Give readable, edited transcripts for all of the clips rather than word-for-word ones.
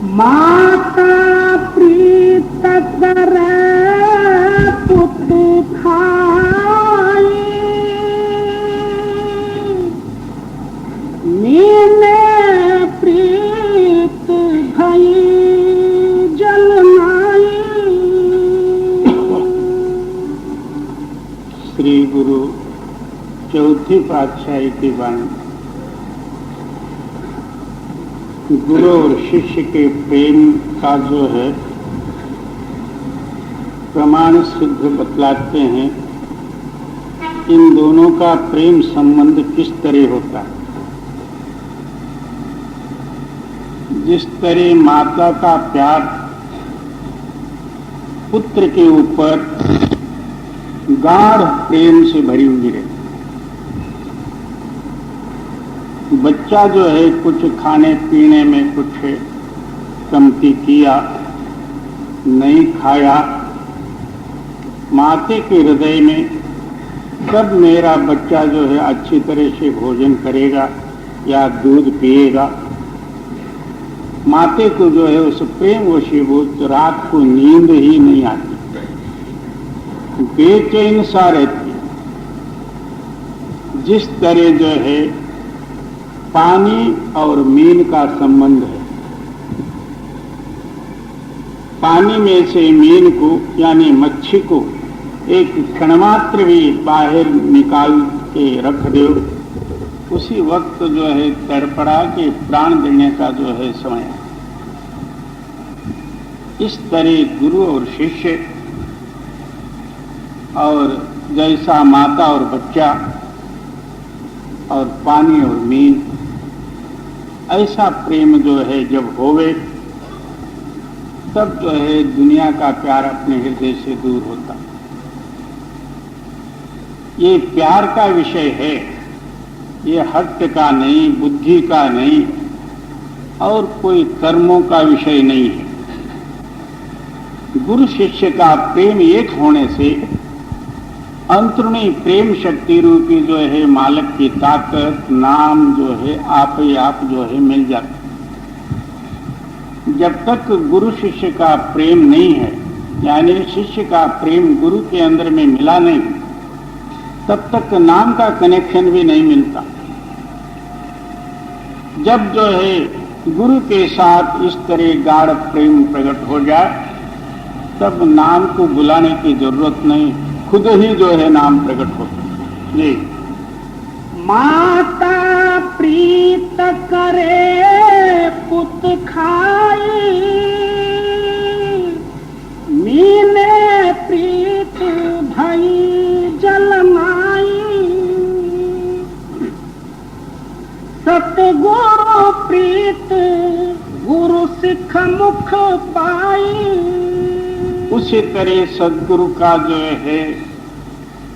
माता प्रीत करे पुत खाई, मीने प्रीत भई जलनाई। श्री गुरु चौथी पातशाही की वाणी। गुरु और शिष्य के प्रेम का जो है प्रमाण सिद्ध बतलाते हैं। इन दोनों का प्रेम संबंध किस तरह होता है। जिस तरह माता का प्यार पुत्र के ऊपर गाढ़ प्रेम से भरी हुई रहती। बच्चा जो है कुछ खाने पीने में कुछ कमती किया, नहीं खाया, माते के हृदय में कब मेरा बच्चा जो है अच्छी तरह से भोजन करेगा या दूध पिएगा, माते को जो है उस प्रेम वशीभूत रात को नींद ही नहीं आती, बेचैन सा रहती। जिस तरह जो है पानी और मीन का संबंध है। पानी में से मीन को यानी मच्छी को एक क्षणमात्र भी बाहर निकाल के रख दो, उसी वक्त जो है तड़पड़ा के प्राण देने का जो है समय है। इस तरह गुरु और शिष्य और जैसा माता और बच्चा और पानी और मीन, ऐसा प्रेम जो है जब होवे तब जो है दुनिया का प्यार अपने हृदय से दूर होता। ये प्यार का विषय है, ये हट का नहीं, बुद्धि का नहीं और कोई कर्मों का विषय नहीं है। गुरु शिष्य का प्रेम एक होने से अंतर्णी प्रेम शक्ति रूपी जो है मालक की ताकत नाम जो है आप ही आप जो है मिल जाता। जब तक गुरु शिष्य का प्रेम नहीं है, यानी शिष्य का प्रेम गुरु के अंदर में मिला नहीं, तब तक नाम का कनेक्शन भी नहीं मिलता। जब जो है गुरु के साथ इस तरह गाढ़ प्रेम प्रकट हो जाए, तब नाम को बुलाने की जरूरत नहीं, खुद ही जो है नाम प्रकट होता। जी। माता प्रीत करे पुत खाई, मीने प्रीत भई जलनाई। सतगुरु प्रीत गुरु सिख मुख पाई। उसी तरह सदगुरु का जो है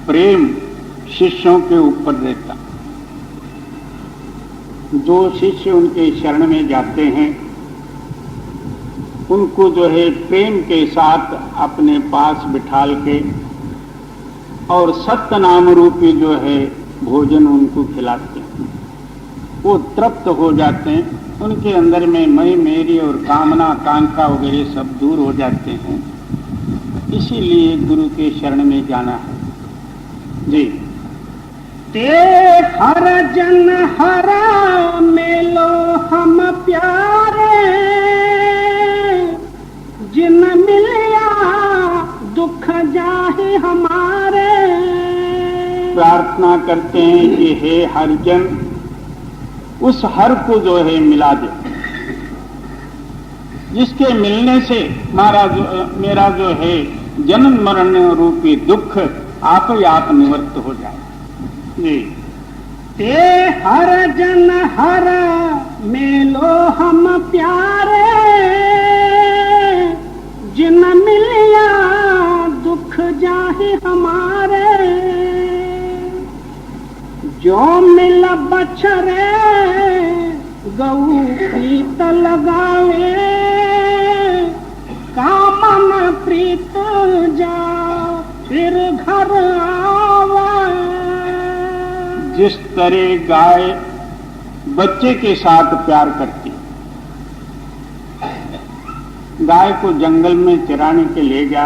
प्रेम शिष्यों के ऊपर रहता। जो शिष्य उनके शरण में जाते हैं, उनको जो है प्रेम के साथ अपने पास बिठाल के और सत्य नाम रूपी जो है भोजन उनको खिलाते हैं। वो तृप्त हो जाते हैं, उनके अंदर में मैं मेरी और कामना आकांक्षा वगैरह सब दूर हो जाते हैं। इसीलिए गुरु के शरण में जाना है। जी। ते हर जन हरा मेलो हम प्यारे, जिन मिलिया दुख जाहि हमारे। प्रार्थना करते हैं कि हे हरिजन, उस हर को जो है मिला दे, जिसके मिलने से मेरा जो है जन्म मरण रूपी दुख आप ही आप निवृत्त हो जाए। जी। ते हर जन हर मेलो हम प्यारे, जिन मिलिया दुख जाहि हमारे। जो मिल बछरे गऊ प्रीत लगावे, कामन प्रीत जा फिर घर आवे। जिस तरह गाय बच्चे के साथ प्यार करती, गाय को जंगल में चराने के ले गया।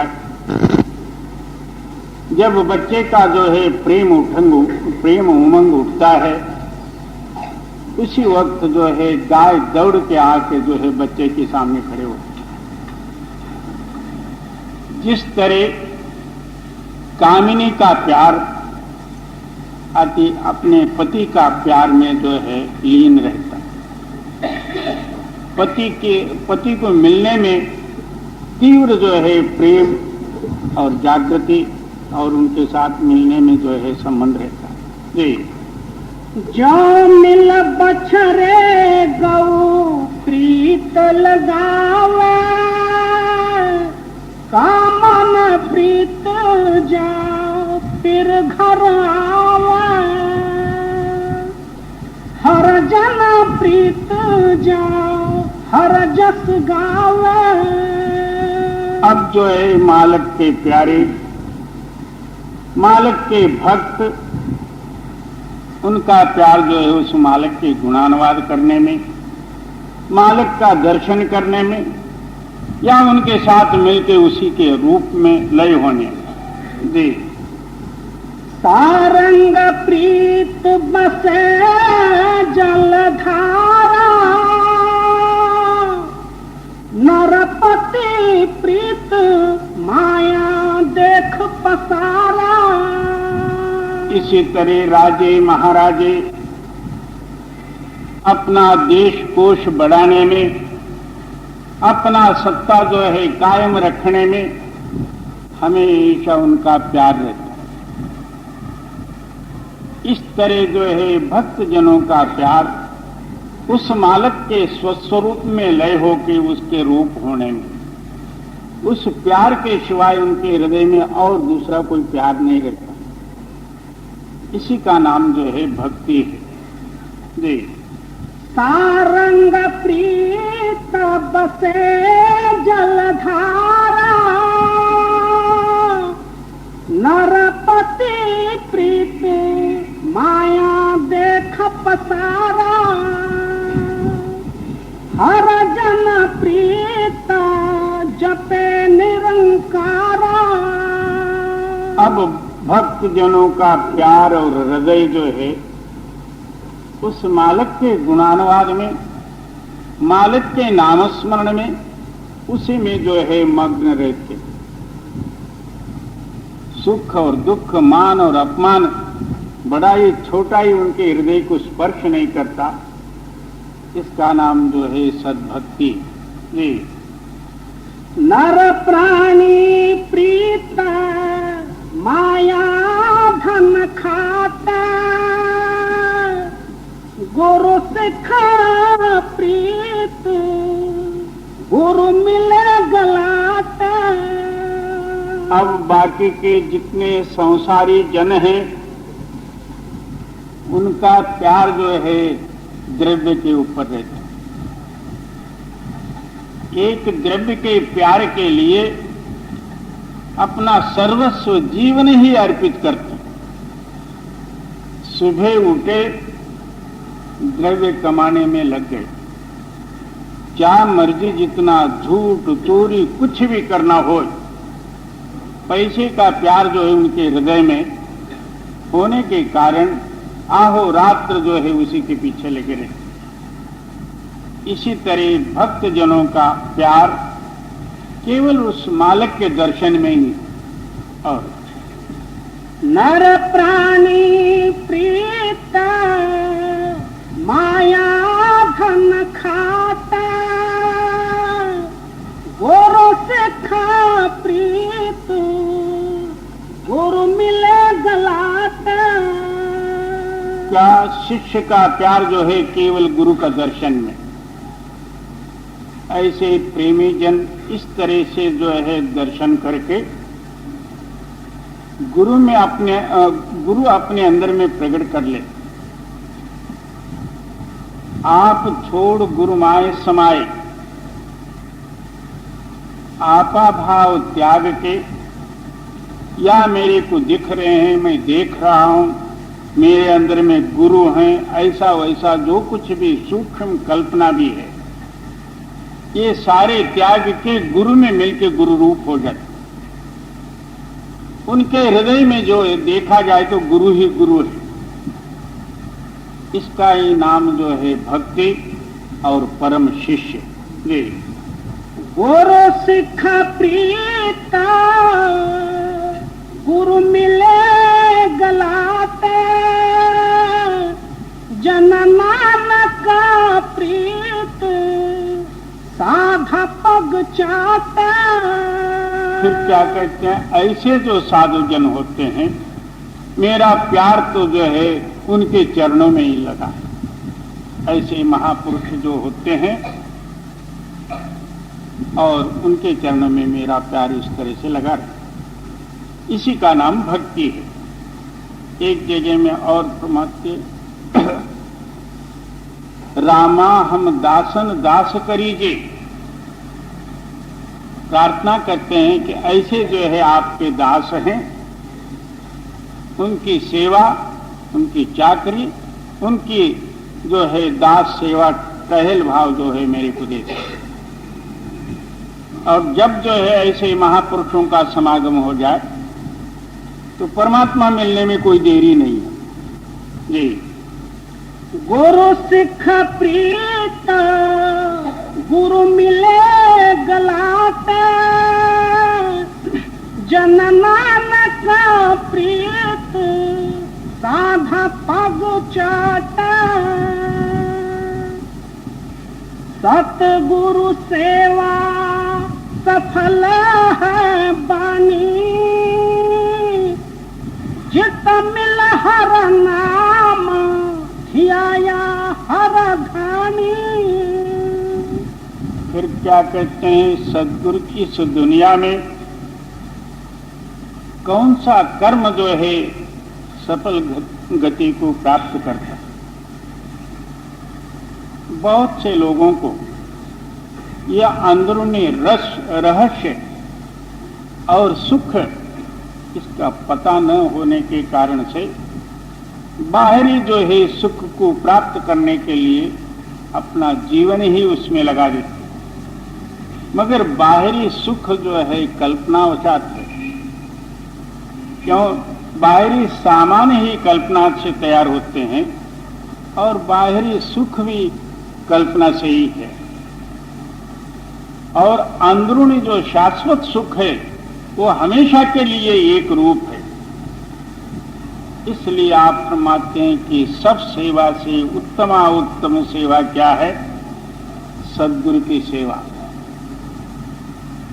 जब बच्चे का जो है प्रेम उमंग उठता है, उसी वक्त जो है गाय दौड़ के आके जो है बच्चे के सामने खड़े होते। जिस तरह कामिनी का प्यार अपने पति का प्यार में जो है लीन रहता, पति को मिलने में तीव्र जो है प्रेम और जागृति और उनके साथ मिलने में जो है संबंध रहता है। जी, जो मिल बछरे गौ प्रीत लगावे, कामन प्रीत जाओ फिर घर आवे, हर जन प्रीत जाओ हर जस गावे। अब जो है मालिक के प्यारे, मालिक के भक्त, उनका प्यार जो है उस मालिक के गुणानुवाद करने में, मालिक का दर्शन करने में, या उनके साथ मिलकर उसी के रूप में लय होने में। जी, सारंग प्रीत बसे जलधारा, नरपति प्रीत माया देख पसारा। इसी तरह राजे महाराजे अपना देश कोश बढ़ाने में, अपना सत्ता जो है कायम रखने में हमेशा उनका प्यार रहता है। इस तरह जो है भक्त जनों का प्यार उस मालिक के स्वस्वरूप में लय होकर उसके रूप होने में, उस प्यार के सिवाय उनके हृदय में और दूसरा कोई प्यार नहीं रहता। इसी का नाम जो है भक्ति है। जी, सारंग प्रीत बसे जलधारा, नरपति प्रीत माया देख पसारा, हर जन प्रीत जपे निरंकारा। अब भक्त जनों का प्यार और हृदय जो है उस मालिक के गुणानुवाद में, मालिक के नामस्मरण में, उसी में जो है मग्न रहते। सुख और दुख, मान और अपमान, बड़ा ही छोटा ही उनके हृदय को स्पर्श नहीं करता। इसका नाम जो है सद्भक्ति। जी, नर प्राणी प्रीता माया धन खाता, गुरु सिखा प्रीत गुरु मिले गलाता। अब बाकी के जितने संसारी जन हैं उनका प्यार जो है द्रव्य के ऊपर रहता है। एक द्रव्य के प्यार के लिए अपना सर्वस्व जीवन ही अर्पित करते। सुबह उठे, द्रव्य कमाने में लग गए, क्या मर्जी जितना झूठ चोरी कुछ भी करना हो, पैसे का प्यार जो है उनके हृदय में होने के कारण आहो रात्र जो है उसी के पीछे लगे रहते। इसी तरह भक्त जनों का प्यार केवल उस मालिक के दर्शन में ही। और नर प्राणी प्रीता माया धन खाता, गुरु सिखा प्रीत गुरु मिले गलाता। क्या शिष्य का प्यार जो है केवल गुरु का दर्शन में। ऐसे प्रेमी जन इस तरह से जो है दर्शन करके गुरु अपने अंदर में प्रकट कर ले। आप छोड़ गुरु माए समाए, आपा भाव त्याग के, या मेरे को दिख रहे हैं, मैं देख रहा हूं, मेरे अंदर में गुरु हैं, ऐसा वैसा जो कुछ भी सूक्ष्म कल्पना भी है, ये सारे त्याग के गुरु में मिलकर गुरु रूप हो जाते। उनके हृदय में जो देखा जाए तो गुरु ही गुरु है। इसका ही नाम जो है भक्ति और परम शिष्य। जी। गुरु सिख प्रीता गुरु मिले गलाते, जन नानक प्रीत साधा पग चाता। फिर क्या कहते हैं, ऐसे जो साधु जन होते हैं, मेरा प्यार तो जो है उनके चरणों में ही लगा है। ऐसे महापुरुष जो होते हैं और उनके चरणों में मेरा प्यार इस तरह से लगा रहे, इसी का नाम भक्ति है। एक जगह में और फरमाते रामा हम दासन दास करीजे। प्रार्थना करते हैं कि ऐसे जो है आपके दास हैं, उनकी सेवा, उनकी चाकरी, उनकी जो है दास सेवा टहल भाव जो है मेरे को दे। और जब जो है ऐसे महापुरुषों का समागम हो जाए तो परमात्मा मिलने में कोई देरी नहीं है। जी। गुरु सिख प्रीता गुरु मिले गलाते, जन नानक प्रीत साधा पग चाटा। सतगुरु सेवा सफल है बानी, जित मिल हर नाम धियाया हर धानी। फिर क्या कहते हैं, सदगुरु की इस दुनिया में कौन सा कर्म जो है सफल गति को प्राप्त करता है। बहुत से लोगों को यह अंदरूनी रहस्य और सुख इसका पता न होने के कारण से बाहरी जो है सुख को प्राप्त करने के लिए अपना जीवन ही उसमें लगा देते, मगर बाहरी सुख जो है कल्पनावशात है। क्यों? बाहरी सामान ही कल्पना से तैयार होते हैं और बाहरी सुख भी कल्पना से ही है, और अंदरूनी जो शाश्वत सुख है वो हमेशा के लिए एक रूप है। इसलिए आप फरमाते हैं कि सब सेवा से उत्तम सेवा क्या है? सद्गुरु की सेवा।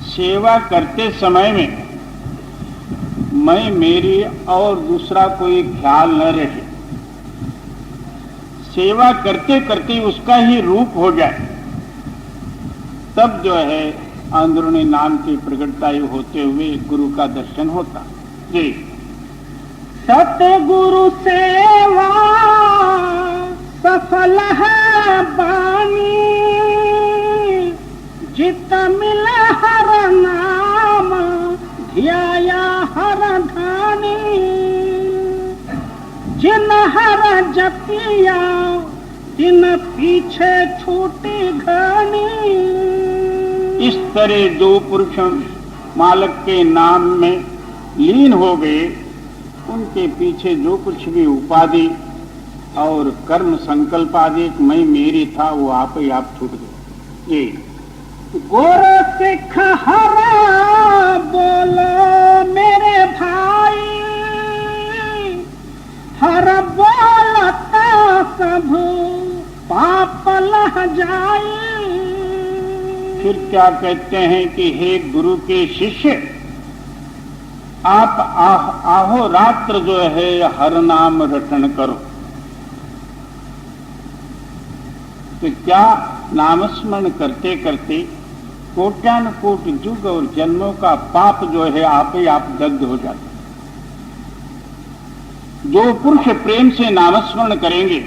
सेवा करते समय में मैं, मेरी और दूसरा कोई ख्याल न रहे, सेवा करते करते उसका ही रूप हो जाए, तब जो है अंदरूनी नाम की प्रकटता होते हुए गुरु का दर्शन होता। जी। सतगुरु सेवा सफल है बानी, जित मिल हर नाम धियाया हर धानी। जिन हर जपिया तिन पीछे छूटी घनी। इस तरह जो पुरुष मालक के नाम में लीन हो गए, उनके पीछे जो कुछ भी उपाधि और कर्म संकल्प आदि मैं मेरी था वो आप ही आप छूट गए। जी। गुरु सिख हरा बोलो मेरे भाई, हर बोलता सब पाप लह जाए। फिर क्या कहते हैं कि हे गुरु के शिष्य, आप आहो रात्र जो है हर नाम रटन करो। तो क्या नामस्मरण करते करते कोट्यानुकोट युग और जन्मों का पाप जो है आप ही आप दग्ध हो जाता। जो पुरुष प्रेम से नामस्मरण करेंगे,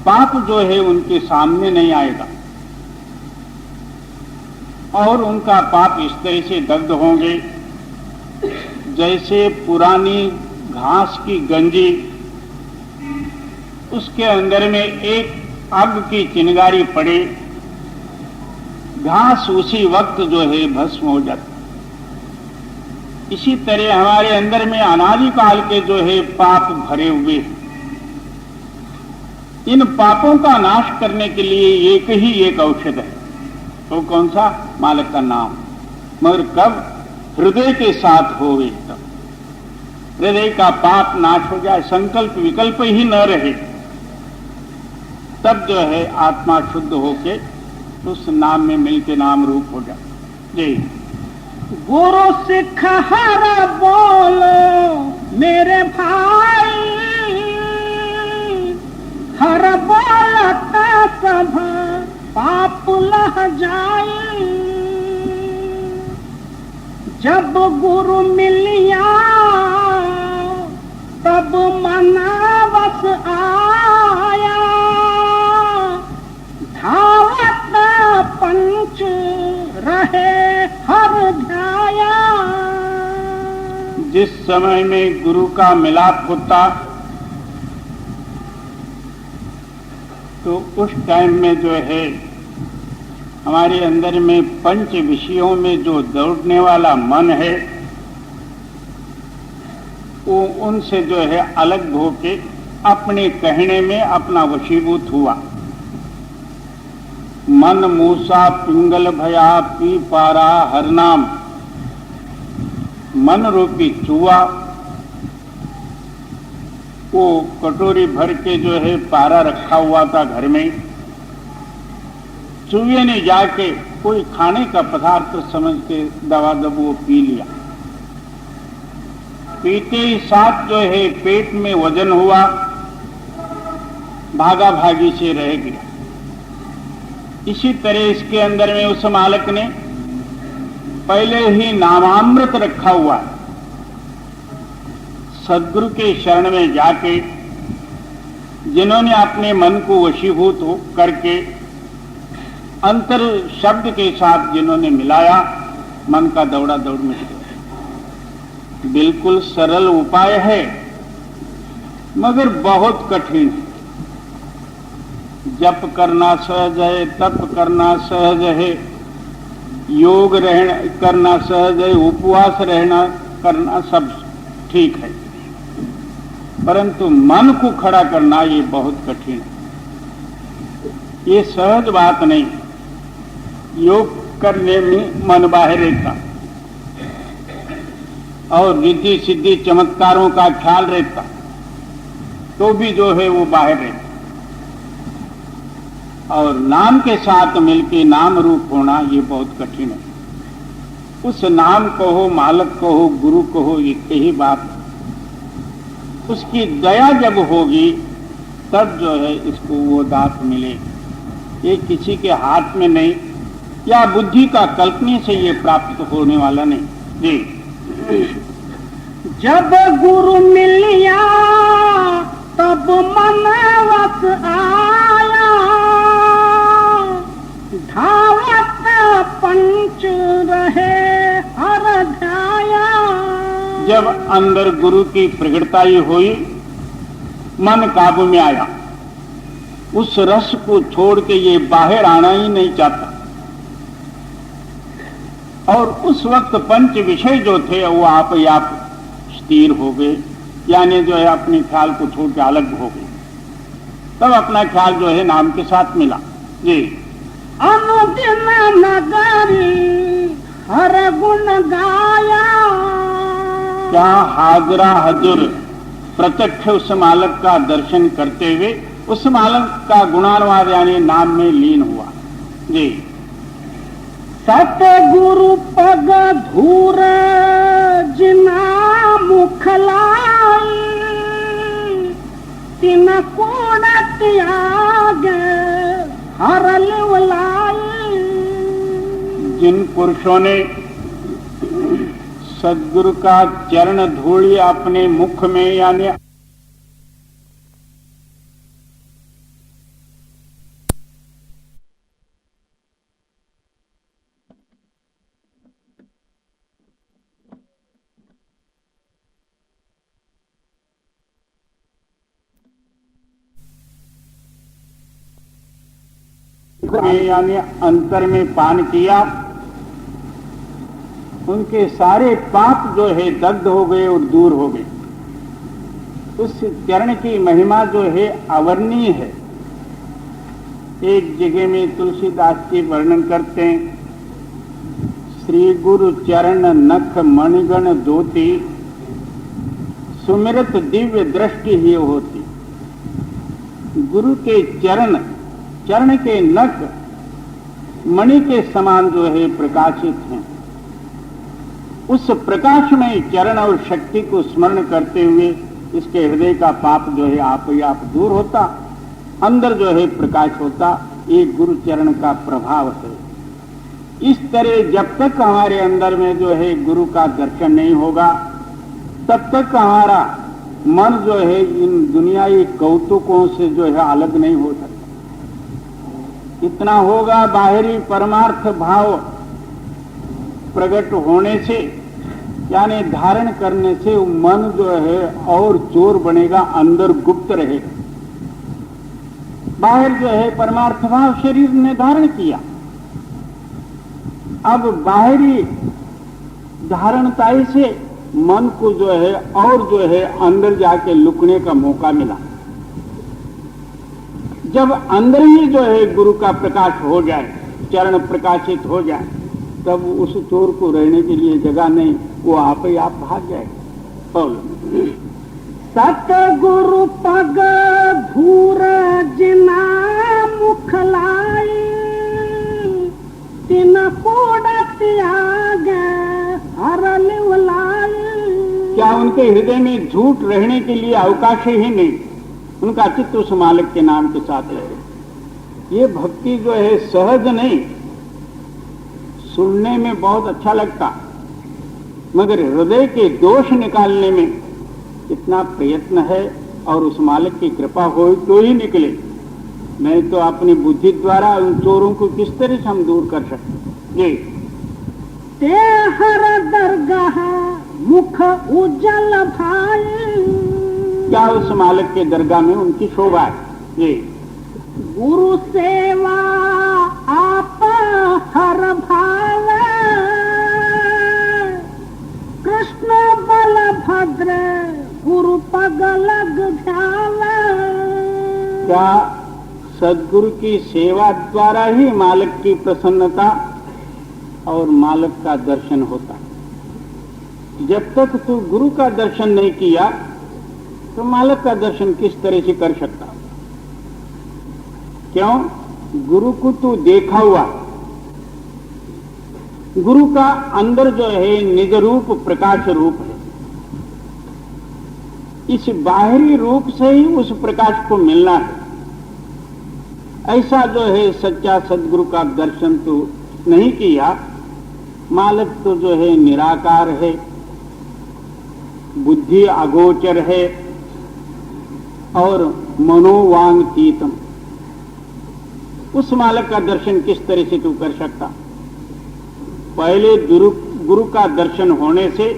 पाप जो है उनके सामने नहीं आएगा और उनका पाप इस तरह से दग्ध होंगे जैसे पुरानी घास की गंजी, उसके अंदर में एक आग की चिंगारी पड़े घास उसी वक्त जो है भस्म हो जाती। इसी तरह हमारे अंदर में अनादिकाल के जो है पाप भरे हुए हैं। इन पापों का नाश करने के लिए एक ही एक औषध है। तो कौन सा? मालिक का नाम। मगर कब? हृदय के साथ होवे तब। हृदय का पाप नाश हो जाए, संकल्प विकल्प ही न रहे, तब जो है आत्मा शुद्ध होके उस नाम में मिलके नाम रूप हो जाए। जी। गुरु सिख हर बोलो मेरे भाई, हर बोलता सब पाप लह जाए। जब गुरु मिलिया तब मनावस आया, धावत पंच रहे हर ध्याया। जिस समय में गुरु का मिलाप होता तो उस टाइम में जो है हमारे अंदर में पंच विषयों में जो दौड़ने वाला मन है वो उनसे जो है अलग होके अपने कहने में अपना वशीभूत हुआ। मन मूसा पिंगल भया पी पारा हर नाम। मन रूपी चूहा वो कटोरी भर के जो है पारा रखा हुआ था घर में। चूहे ने जाके कोई खाने का पदार्थ समझ के दवा दब वो पी लिया। पीते ही साथ जो है पेट में वजन हुआ, भागा भागी से रह गया। इसी तरह इसके अंदर में उस मालिक ने पहले ही नामामृत रखा हुआ है। सद्गुरु के शरण में जाके जिन्होंने अपने मन को वशीभूत करके अंतर शब्द के साथ जिन्होंने मिलाया, मन का दौड़ा दौड़ मिट गया। बिल्कुल सरल उपाय है मगर बहुत कठिन है। जप करना सहज है, तप करना सहज है, योग करना सहज है, उपवास रहना करना सब ठीक है, परंतु मन को खड़ा करना ये बहुत कठिन है। ये सहज बात नहीं। योग करने में मन बाहर रहता और रिद्धि सिद्धि चमत्कारों का ख्याल रहता तो भी जो है वो बाहर रहता। और नाम के साथ मिलके नाम रूप होना ये बहुत कठिन है। उस नाम को हो, मालिक को हो, गुरु को हो, एक ही बात। उसकी दया जब होगी तब जो है इसको वो दात मिलेगी। ये किसी के हाथ में नहीं या बुद्धि का कल्पने से ये प्राप्त होने वाला नहीं। जी। जब गुरु मिलिया तब मनवस आया, धावत पंच रहे हर ध्याया। जब अंदर गुरु की प्रगटताई हुई, मन काबू में आया। उस रस को छोड़ के ये बाहर आना ही नहीं चाहता। और उस वक्त पंच विषय जो थे वो आप ही आप स्थिर हो गए, यानी जो है अपने ख्याल को छोड़ के अलग हो गए। तब अपना ख्याल जो है नाम के साथ मिला। जी। अनुदिन नगरी हर गुण गाया। क्या हाजरा हजूर प्रत्यक्ष उस मालिक का दर्शन करते हुए उस मालिक का गुणानुवाद यानी नाम में लीन हुआ। जी। सतगुरु पग धूर जिना मुख लाई, तिन कोण त्याग हर लिवलाई। जिन पुरुषों ने सद्गुरु का चरण धूलि अपने मुख में यानी में यानी अंतर में पान किया, उनके सारे पाप जो है दग्ध हो गए और दूर हो गए। उस चरण की महिमा जो है अवर्णीय है। एक जगह में तुलसीदास जी वर्णन करते हैं, श्री गुरु चरण नख मणिगण दोती, सुमिरत दिव्य दृष्टि ही होती। गुरु के चरण के नख मणि के समान जो है प्रकाशित हैं। उस प्रकाशमय चरण और शक्ति को स्मरण करते हुए इसके हृदय का पाप जो है आप ही आप दूर होता, अंदर जो है प्रकाश होता। ये गुरु चरण का प्रभाव है। इस तरह जब तक हमारे अंदर में जो है गुरु का दर्शन नहीं होगा, तब तक हमारा मन जो है इन दुनियाई कौतुकों से जो है अलग नहीं हो सकता। इतना होगा, बाहरी परमार्थ भाव प्रकट होने से यानी धारण करने से मन जो है और चोर बनेगा, अंदर गुप्त रहेगा। बाहर जो है परमार्थ भाव शरीर ने धारण किया, अब बाहरी धारणताई से मन को जो है और जो है अंदर जाके लुकने का मौका मिला। जब अंदर ही जो है गुरु का प्रकाश हो जाए, चरण प्रकाशित हो जाए, तब उस चोर को रहने के लिए जगह नहीं, वो आप ही आप भाग जाए। सतगुरु पग धूर जिना मुखलाई, तिन कोड़ा त्याग हरल वलाई। क्या उनके हृदय में झूठ रहने के लिए अवकाश ही नहीं? उनका चित्त उस मालिक के नाम के साथ रहे। ये भक्ति जो है सहज नहीं, सुनने में बहुत अच्छा लगता, मगर हृदय के दोष निकालने में इतना प्रयत्न है, और उस मालिक की कृपा हो तो ही निकले। नहीं तो अपनी बुद्धि द्वारा उन चोरों को किस तरह से हम दूर कर सकते? जी, ते हर दरगाह मुख उज्जल भाई। क्या उस मालिक के दरगाह में उनकी शोभा है? जी, गुरु सेवा आप हर भाव, कृष्ण बलभद्र गुरु पग लग ध्याव। क्या सद्गुरु की सेवा द्वारा ही मालिक की प्रसन्नता और मालिक का दर्शन होता? जब तक तू गुरु का दर्शन नहीं किया तो मालिक का दर्शन किस तरह से कर सकता? क्यों? गुरु को तू देखा हुआ, गुरु का अंदर जो है निज रूप प्रकाश रूप है। इस बाहरी रूप से ही उस प्रकाश को मिलना है। ऐसा जो है सच्चा सदगुरु का दर्शन तो नहीं किया, मालिक तो जो है निराकार है, बुद्धि अगोचर है और मनोवांगतीतम। उस मालिक का दर्शन किस तरह से तू कर सकता? पहले गुरु का दर्शन होने से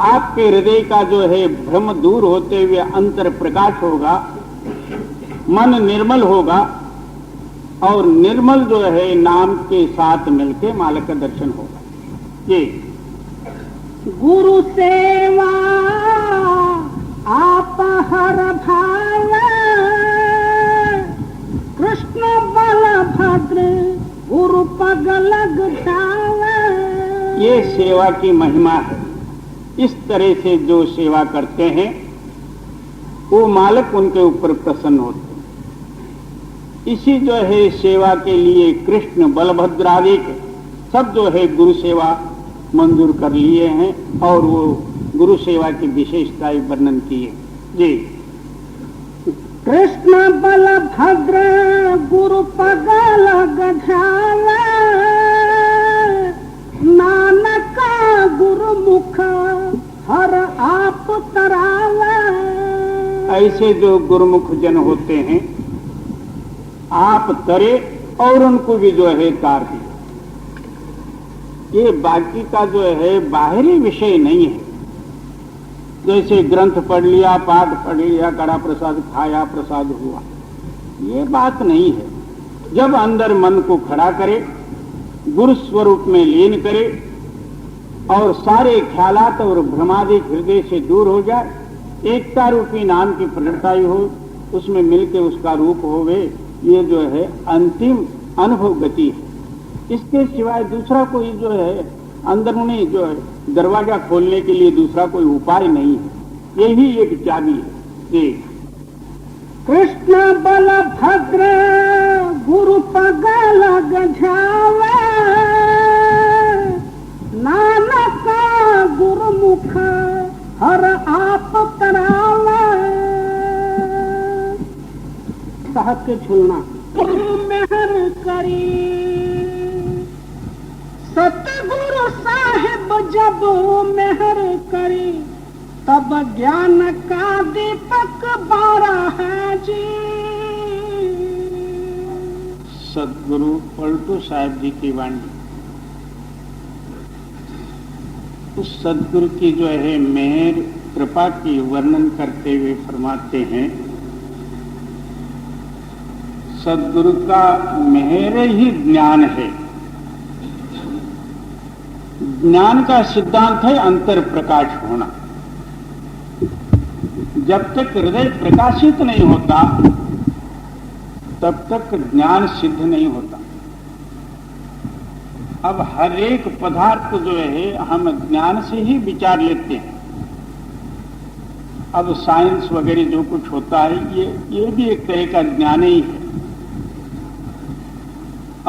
आपके हृदय का जो है भ्रम दूर होते हुए अंतर प्रकाश होगा, मन निर्मल होगा, और निर्मल जो है नाम के साथ मिलके मालिक का दर्शन होगा। ये गुरु सेवा आप हर भाव, कृष्ण बलभद्र गुरु पग लग ध्याव। ये सेवा की महिमा है। इस तरह से जो सेवा करते हैं वो मालिक उनके ऊपर प्रसन्न होते हैं। इसी जो है सेवा के लिए कृष्ण बलभद्र आदि सब जो है गुरु सेवा मंजूर कर लिए हैं, और वो गुरु सेवा की विशेषताएं वर्णन किए। जी, कृष्ण बलभद्र गुरु पग लग ध्याव, नानक गुरु मुख हर आप तराव। ऐसे जो गुरुमुख जन होते हैं आप तरे और उनको भी जो है तार दिए। ये बाकी का जो है बाहरी विषय नहीं है। जैसे ग्रंथ पढ़ लिया, पाठ पढ़ लिया, कड़ा प्रसाद खाया, प्रसाद हुआ, ये बात नहीं है। जब अंदर मन को खड़ा करे, गुरु स्वरूप में लीन करे और सारे ख्यालात और भ्रमादिक हृदय से दूर हो जाए, एकता रूपी नाम की प्रगटाई हो, उसमें मिलके उसका रूप होवे, ये जो है अंतिम अनुभव गति है। इसके सिवाय दूसरा कोई जो है अंदरूनी जो है दरवाजा खोलने के लिए दूसरा कोई उपाय नहीं है। यही एक चाबी है। जी। कृष्ण बलभद्र गुरु पगल गझावे, नानक गुरुमुख हर आप तरावे। साहब के झूलना मेहर करी, सतगुरु साहिब जब मेहर करी, तब ज्ञान का दीपक बारा है जी। सदगुरु पलटू साहब जी की वाणी, उस सदगुरु की जो है मेहर कृपा की वर्णन करते हुए फरमाते हैं, सदगुरु का मेहर ही ज्ञान है। ज्ञान का सिद्धांत है अंतर प्रकाश होना। जब तक हृदय प्रकाशित नहीं होता तब तक ज्ञान सिद्ध नहीं होता। अब हर एक पदार्थ जो है हम ज्ञान से ही विचार लेते हैं। अब साइंस वगैरह जो कुछ होता है ये भी एक तरह का ज्ञान ही है।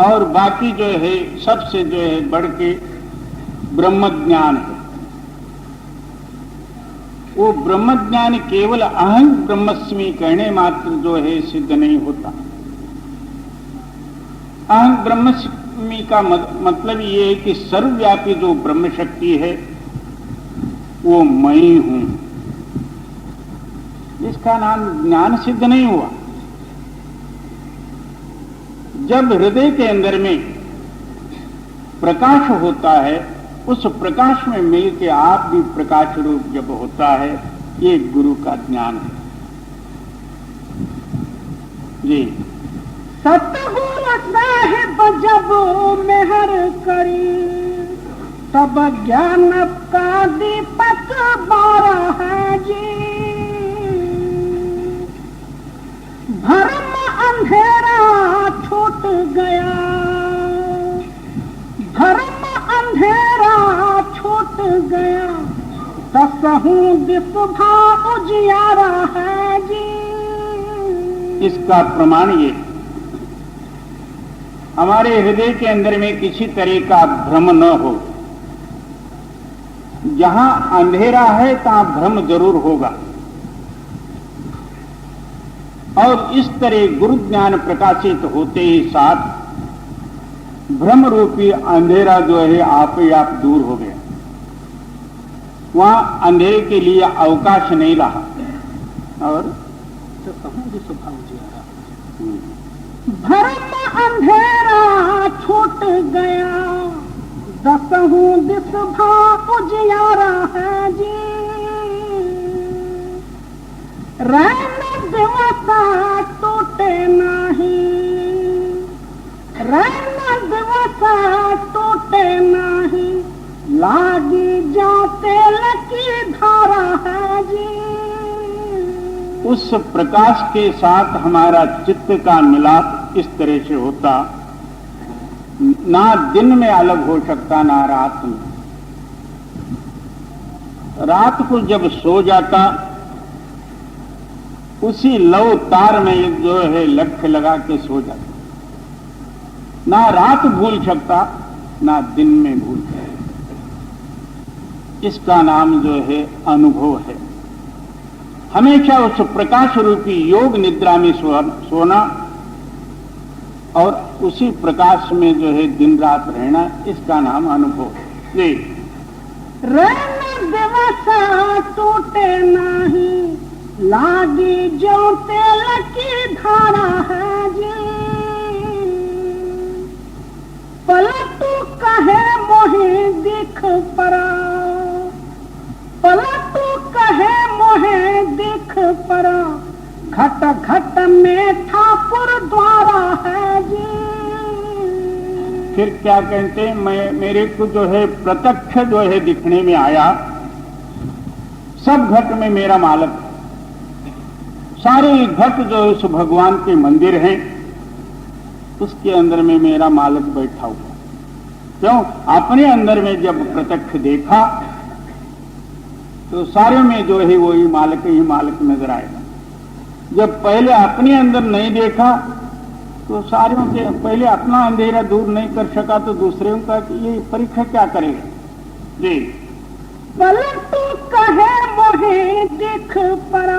और बाकी जो है सबसे जो है बढ़ के ब्रह्म ज्ञान है। वो ब्रह्म ज्ञान केवल अहं ब्रह्मस्मि कहने मात्र जो है सिद्ध नहीं होता। अहं ब्रह्मस्मि का मतलब ये है कि सर्वव्यापी जो ब्रह्म शक्ति है वो मैं हूं, इसका नाम ज्ञान सिद्ध नहीं हुआ। जब हृदय के अंदर में प्रकाश होता है, उस प्रकाश में मिलके आप भी प्रकाश रूप जब होता है, ये गुरु का ज्ञान है जी। सतगुरु साहिब जब मेहर करी, तब ज्ञान का दीपक बारा है जी। भरम अंधेरा छूट गया, भरम अंधेरा छूट गया, दसहूं दिस भा उजियारा है जी। इसका प्रमाण ये, हमारे हृदय के अंदर में किसी तरह का भ्रम न हो। जहां अंधेरा है तहां भ्रम जरूर होगा। और इस तरह गुरु ज्ञान प्रकाशित होते ही साथ भ्रम रूपी अंधेरा जो है आप ही आप दूर हो गया। वहां अंधेरे के लिए अवकाश नहीं रहा। और भरम अंधेरा छूट गया, दसहूं दिस भा उजियारा है जी। रैन दिवसा टूटे नहीं, रैन दिवसा टूटे नहीं, लागी जाते लकी धारा है जी। उस प्रकाश के साथ हमारा चित्त का मिलाप इस तरह से होता, ना दिन में अलग हो सकता ना रात में। रात को जब सो जाता, उसी लौ तार में जो है लक्ष्य लगा के सो जाता। ना रात भूल सकता ना दिन में भूल सकता। इसका नाम जो है अनुभव है। हमेशा उस प्रकाश रूपी योग निद्रा में सोना और उसी प्रकाश में जो है दिन रात रहना, इसका नाम अनुभव है। रैन दिवसा टूटे नहीं, लागी जो तेल की धारा है जी। पलटू कहे मोहे दिख परा, पलटू कहे मोहे दिख परा, घट घट में ठाकुर द्वारा है जी। फिर क्या कहते हैं, मेरे को जो है प्रत्यक्ष जो है दिखने में आया, सब घट में मेरा मालक, सारे घट जो है उस भगवान के मंदिर हैं, उसके अंदर में मेरा मालक बैठा हुआ। क्यों? अपने अंदर में जब प्रत्यक्ष देखा तो सारे में जो है वही मालक ही मालक नजर आएगा। जब पहले अपने अंदर नहीं देखा तो सारे के पहले अपना अंधेरा दूर नहीं कर सका तो दूसरे का ये परीक्षा क्या करेगा जी। पलटू कहे मोहे देख पड़ा,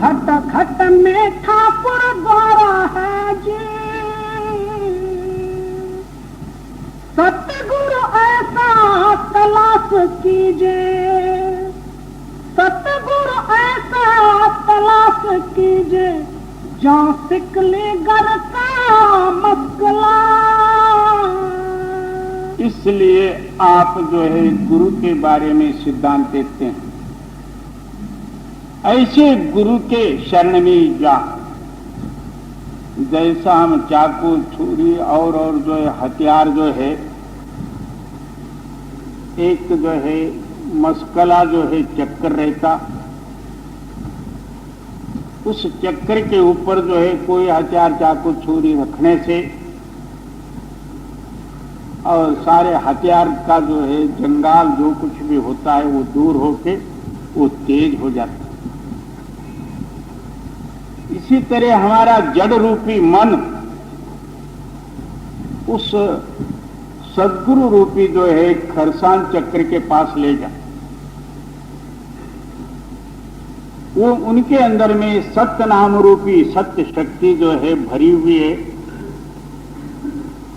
खट खट में ठाकुर द्वारा है जी। सतगुरु ऐसा तलाश कीजे, सतगुरु ऐसा तलाश कीजे, जो सिकले गर का मसला। इसलिए आप जो है गुरु के बारे में सिद्धांत देते हैं, ऐसे गुरु के शरण में जा। जैसा हम चाकू छुरी और जो है हथियार जो है, एक जो है मस्कला जो है चक्कर रहता, उस चक्कर के ऊपर जो है कोई हथियार चाकू छुरी रखने से और सारे हथियार का जो है जंगाल जो कुछ भी होता है वो दूर होके वो तेज हो जाता है। इसी तरह हमारा जड़ रूपी मन उस सद्गुरु रूपी जो है खरसान चक्र के पास ले जा। वो उनके अंदर में सत्य नाम रूपी सत्य शक्ति जो है भरी हुई है।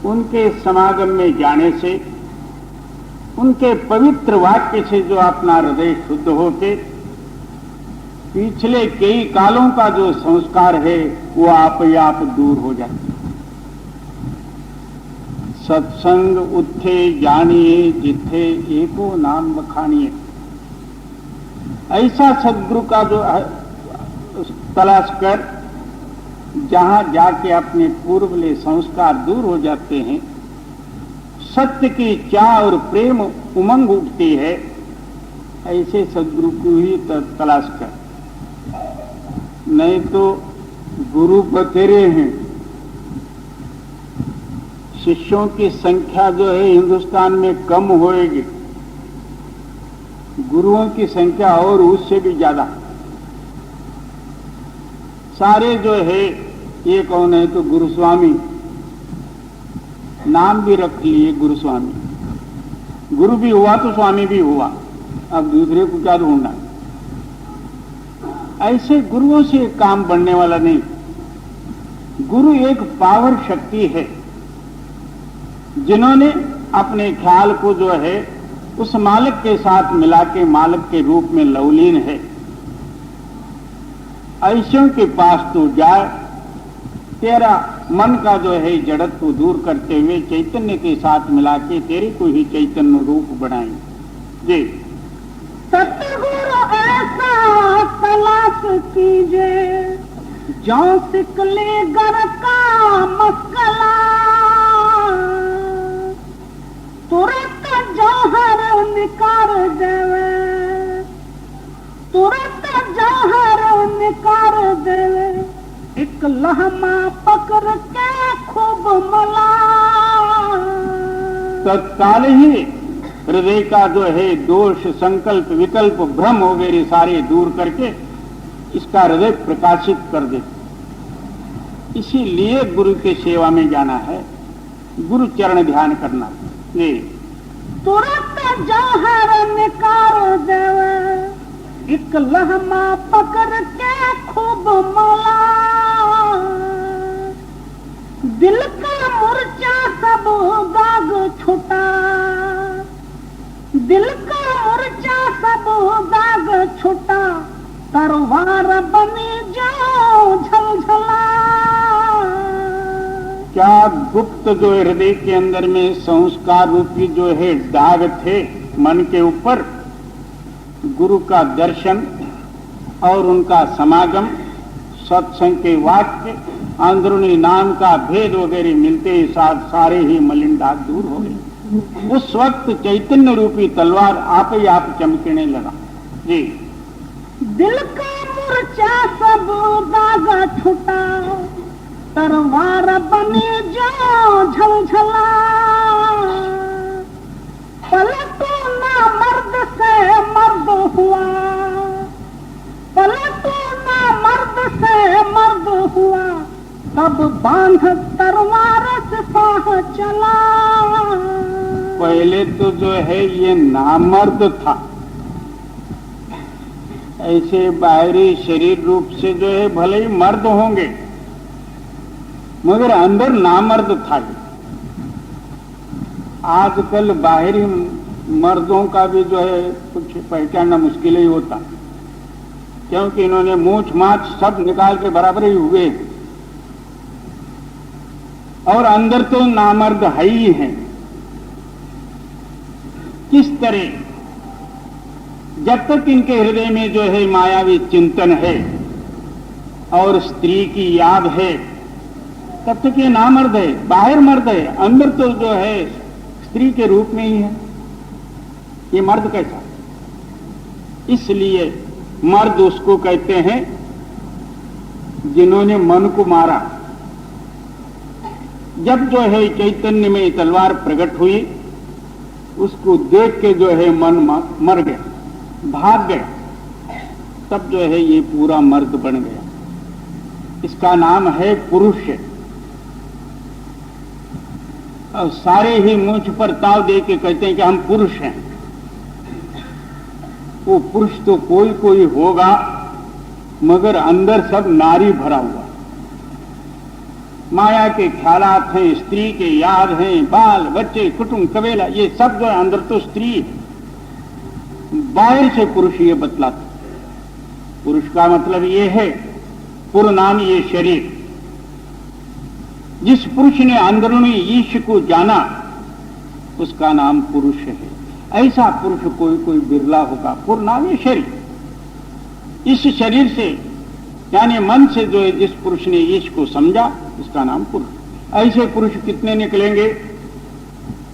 उनके समागम में जाने से, उनके पवित्र वाक्य से जो अपना हृदय शुद्ध होके पिछले कई कालों का जो संस्कार है वो आप ही आप दूर हो जाते। सत्संग उठे जानिए जिथे एको नाम बखानिए। ऐसा सद्गुरु का जो तलाश कर जहां जाके अपने पूर्वले संस्कार दूर हो जाते हैं, सत्य की चाह और प्रेम उमंग उठती है, ऐसे सद्गुरु को ही तलाश कर। नहीं तो गुरु बतेरे हैं, शिष्यों की संख्या जो है हिंदुस्तान में कम होएगी, गुरुओं की संख्या और उससे भी ज्यादा। सारे जो है ये कौन है तो गुरुस्वामी, नाम भी रख लिए गुरुस्वामी। गुरु भी हुआ तो स्वामी भी हुआ, अब दूसरे को क्या ढूंढना। ऐसे गुरुओं से काम बनने वाला नहीं। गुरु एक पावर शक्ति है जिन्होंने अपने ख्याल को जो है उस मालिक के साथ मिला के मालिक के रूप में लवलीन है। ऐसों के पास तो जाए, तेरा मन का जो है जड़त्व दूर करते हुए चैतन्य के साथ मिला के तेरे को ही चैतन्य रूप बनाएंगे जी। सतगुरु ऐसा तलाश कीजे, जो सिकले गर का मसला। तुरंत जौहर निकार देवे, तुरंत जौहर निकार देवे, एक लहमा पकड़ के खूब मला। तत्काल ही हृदय का जो है दोष संकल्प विकल्प भ्रम वगैरह सारे दूर करके इसका हृदय प्रकाशित कर दे। इसीलिए गुरु के सेवा में जाना है, गुरु चरण ध्यान करना ये। तुरंत जौहर निकार देवे, एक लहमा पकड़ के खूब मला। दिल का मुरझा सब दाग छुटा, दिल का मुरझा सब दाग छुटा, तरवार बनी जाओ झलझला। क्या गुप्त जो हृदय के अंदर में संस्कार रूपी जो है दाग थे मन के ऊपर, गुरु का दर्शन और उनका समागम, सत्संग के वाक्य अंदरूनी नाम का भेद वगैरह मिलते ही साथ सारे ही मलिन दाग दूर हो गए। उस वक्त चैतन्य रूपी तलवार आप ही आप चमकने लगा। जी, दिल का मूर्छा सब दागा छुटा, तलवार बने जो झलझला, पलटो ना मर्द से मर्द हुआ, पलटो ना मर्द से मर्द हुआ, तब बांध तलवार से फाह चला। पहले तो जो है ये नामर्द था, ऐसे बाहरी शरीर रूप से जो है भले ही मर्द होंगे मगर अंदर नामर्द था। आजकल बाहरी मर्दों का भी जो है कुछ पहचानना मुश्किल ही होता, क्योंकि इन्होंने मूछ माछ सब निकाल के बराबर ही हुए, और अंदर तो नामर्द है ही है। किस तरह? जब तक इनके हृदय में जो है मायावी चिंतन है और स्त्री की याद है, तब तक ये नामर्द है, बाहर मर्द है, अंदर तो जो है स्त्री के रूप में ही है। ये मर्द कैसा? इसलिए मर्द उसको कहते हैं जिन्होंने मन को मारा। जब जो है चैतन्य में तलवार प्रकट हुई, उसको देख के जो है मन मर गया, भाग गया, तब जो है ये पूरा मर्द बन गया। इसका नाम है पुरुष। और सारे ही मुझ पर ताव दे के कहते हैं कि हम पुरुष हैं। वो पुरुष तो कोई कोई होगा, मगर अंदर सब नारी भरा हुआ। माया के ख्यालात हैं, स्त्री के याद हैं, बाल बच्चे कुटुंब कबीला, ये सब जो है अंदर तो स्त्री है। बाहर से पुरुष ये बतलाता। पुरुष का मतलब ये है, पुर नाम ये शरीर। जिस पुरुष ने अंदरूनी ईश को जाना उसका नाम पुरुष है। ऐसा पुरुष कोई कोई बिरला होगा। पुर नाम ये शरीर। इस शरीर से यानी मन से जो है जिस पुरुष ने ईश को समझा उसका नाम पुरुष। ऐसे पुरुष कितने निकलेंगे?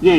जी,